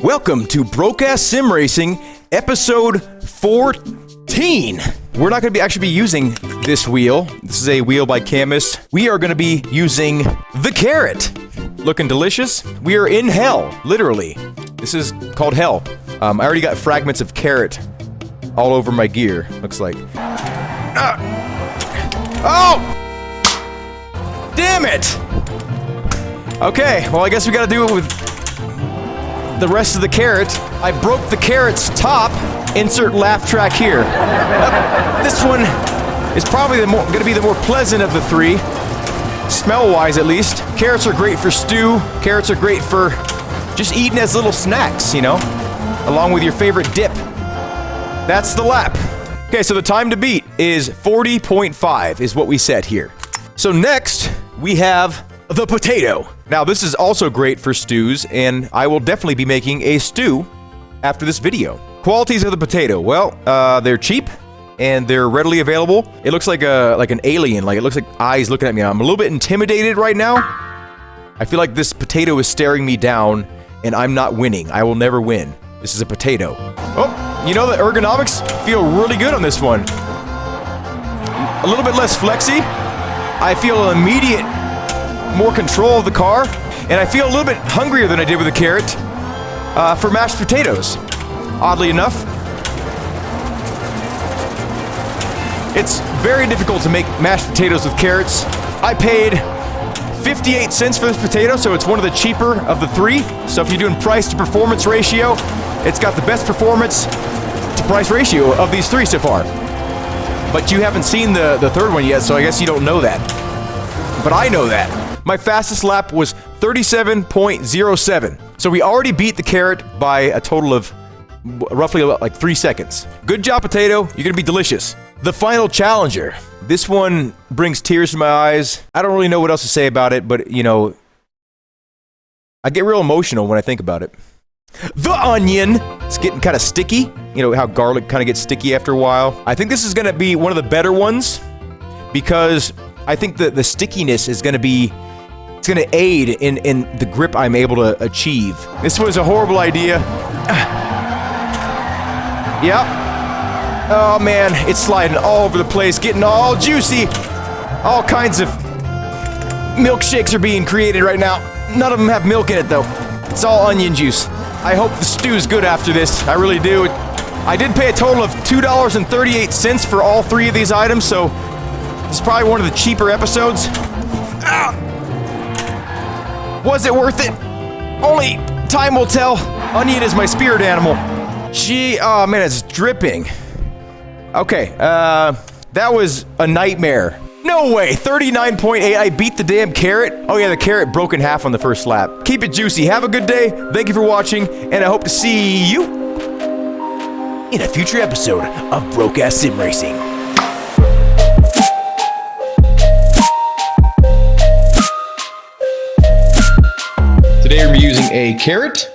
Welcome to BrokeA SimRacing, episode 14. We're not going to actually be using this wheel. This is a wheel by Camus. We are going to be using the carrot. Looking delicious. We are in hell, literally. This is called hell. I already got fragments of carrot all over my gear, looks like. Oh! Damn it! Okay, well, I guess we gotta do it with the rest of the carrot. I broke the carrot's top. Insert laugh track here. This one is probably gonna be the more pleasant of the three. Smell-wise, at least. Carrots are great for stew. Carrots are great for just eating as little snacks, you know? Along with your favorite dip. That's the lap. Okay, so the time to beat is 40.5 is what we set here. So next, we have the potato. Now, this is also great for stews, and I will definitely be making a stew after this video. Qualities of the potato. Well, they're cheap, and they're readily available. It looks like an alien, like it looks like eyes looking at me. I'm a little bit intimidated right now. I feel like this potato is staring me down, and I'm not winning. I will never win. This is a potato. Oh, you know, the ergonomics feel really good on this one. A little bit less flexy. I feel immediate more control of the car, and I feel a little bit hungrier than I did with the carrot for mashed potatoes, oddly enough. It's very difficult to make mashed potatoes with carrots. I paid 58 cents for this potato, so it's one of the cheaper of the three. So if you're doing price to performance ratio, it's got the best performance to price ratio of these three so far. But you haven't seen the third one yet, so I guess you don't know that. But I know that. My fastest lap was 37.07. So we already beat the carrot by a total of roughly like 3 seconds. Good job, potato. You're gonna be delicious. The final challenger. This one brings tears to my eyes. I don't really know what else to say about it, but you know, I get real emotional when I think about it. The onion. It's getting kind of sticky. You know how garlic kind of gets sticky after a while. I think this is gonna be one of the better ones because I think that the stickiness is gonna be, it's gonna aid in the grip I'm able to achieve. This was a horrible idea. Yep. Oh man, it's sliding all over the place, getting all juicy. All kinds of milkshakes are being created right now. None of them have milk in it though. It's all onion juice. I hope the stew's good after this. I really do. I did pay a total of $2.38 for all three of these items, so this is probably one of the cheaper episodes. Ah! Was it worth it? Only time will tell. Onion is my spirit animal. Gee, oh man, it's dripping. Okay, that was a nightmare. No way, 39.8, I beat the damn carrot. Oh yeah, the carrot broke in half on the first lap. Keep it juicy, have a good day, thank you for watching, and I hope to see you in a future episode of BrokeA SimRacing. Today we're using a carrot.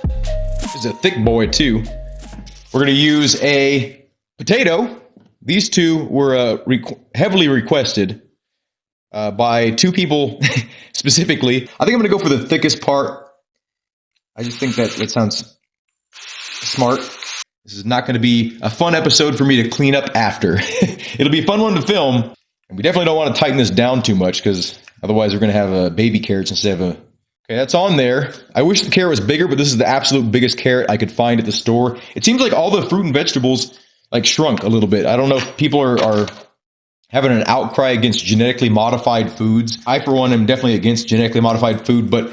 This is a thick boy too. We're gonna use a potato. These two were heavily requested by two people specifically. I think I'm gonna go for the thickest part. I just think that it sounds smart. This is not gonna be a fun episode for me to clean up after. It'll be a fun one to film. And we definitely don't want to tighten this down too much because otherwise we're gonna have baby carrots instead of a... Okay, that's on there. I wish the carrot was bigger, but this is the absolute biggest carrot I could find at the store. It seems like all the fruit and vegetables like shrunk a little bit. I don't know if people are having an outcry against genetically modified foods. I, for one, am definitely against genetically modified food, but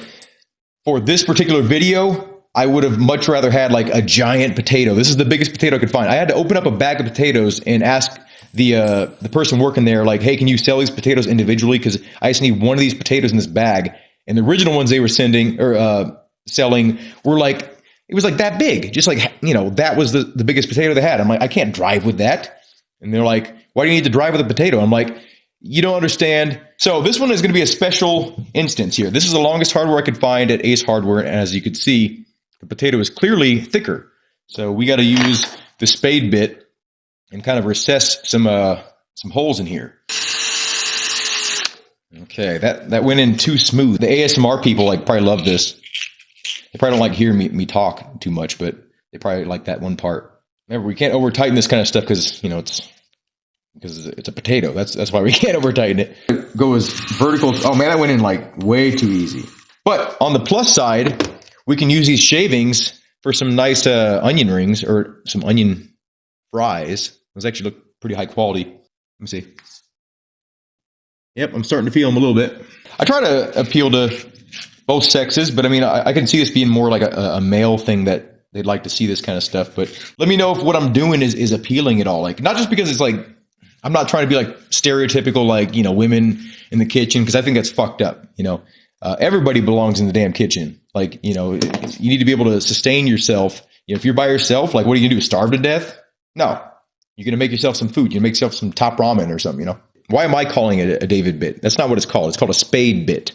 for this particular video, I would have much rather had like a giant potato. This is the biggest potato I could find. I had to open up a bag of potatoes and ask the person working there, like, hey, can you sell these potatoes individually? Because I just need one of these potatoes in this bag. And the original ones they were sending or selling were like, it was like that big, just like, you know, that was the biggest potato they had. I'm like, I can't drive with that. And they're like, why do you need to drive with a potato? I'm like, you don't understand. So this one is going to be a special instance here. This is the longest hardware I could find at Ace Hardware. And as you can see, the potato is clearly thicker. So we got to use the spade bit and kind of recess some holes in here. Okay, that went in too smooth. The ASMR people like probably love this. They probably don't like hearing me talk too much, but they probably like that one part. Remember, we can't over tighten this kind of stuff because it's a potato. That's why we can't over tighten it. Go as vertical. Oh man, I went in like way too easy. But on the plus side, we can use these shavings for some nice onion rings or some onion fries. Those actually look pretty high quality. Let me see. Yep, I'm starting to feel them a little bit. I try to appeal to both sexes, but I mean, I can see this being more like a male thing that they'd like to see this kind of stuff. But let me know if what I'm doing is appealing at all. Like, not just because it's like, I'm not trying to be like stereotypical, like, women in the kitchen, because I think that's fucked up. Everybody belongs in the damn kitchen. Like, you need to be able to sustain yourself. If you're by yourself, like, what are you going to do? Starve to death? No. You're going to make yourself some food. You make yourself some top ramen or something, Why am I calling it a David bit? That's not what it's called. It's called a spade bit.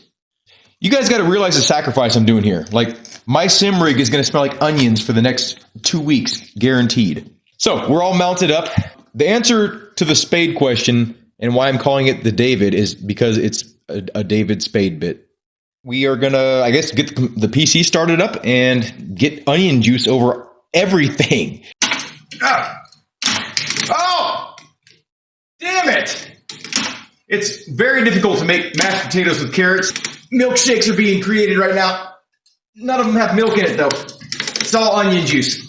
You guys got to realize the sacrifice I'm doing here. Like, my sim rig is going to smell like onions for the next 2 weeks, guaranteed. So we're all mounted up. The answer to the spade question and why I'm calling it the David is because it's a David spade bit. We are going to, I guess, get the PC started up and get onion juice over everything. Ah. Oh! Damn it! It's very difficult to make mashed potatoes with carrots. Milkshakes are being created right now. None of them have milk in it, though. It's all onion juice.